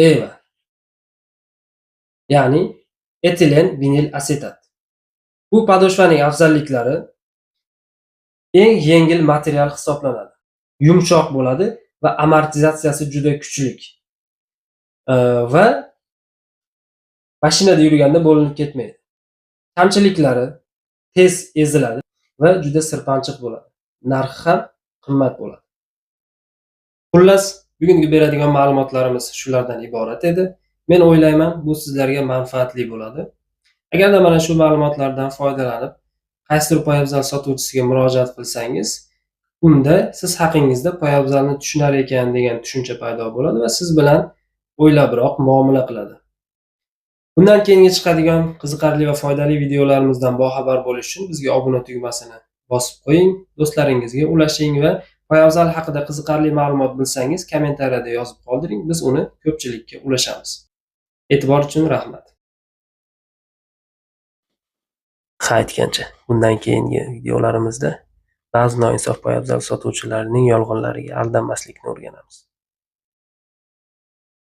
EVA, ya'ni etilen vinil asetat. Bu podoshvaning afzalliklari: eng yengil material hisoblanadi, yumshoq bo'ladi va amortizatsiyasi juda kuchli va mashinada yurganda bo'linib ketmaydi. Kamchiliklari: tez eziladi va juda sirpanchiq bo'ladi. Narxi ham qimmat bo'ladi. Xullas, bugungi beradigan ma'lumotlarimiz shulardan iborat edi. Men o'ylayman, bu sizlarga manfaatli bo'ladi. Agarda mana shu ma'lumotlardan foydalanib, qaysidir poyabzal sotuvchisiga murojaat qilsangiz, unda siz haqingizda poyabzalni tushunar ekan degan tushuncha paydo bo'ladi va siz bilan o'ylabroq muomala qiladi. Bundan keyingi chiqadigan qiziqarli va foydali videolarimizdan boxabar bo'lish uchun bizga obuna tugmasini bosib qo'ying, do'stlaringizga ulashing va poyabzal haqida qiziqarli ma'lumot bilsangiz, kommentariyada yozib qoldiring, biz uni ko'pchilikka ulashamiz. E'tibor uchun rahmat. Aytgancha, bundan keyingi videolarimizda ba'zi noinsof poyabzal sotuvchilarining yolg'onlariga aldanmaslikni o'rganamiz.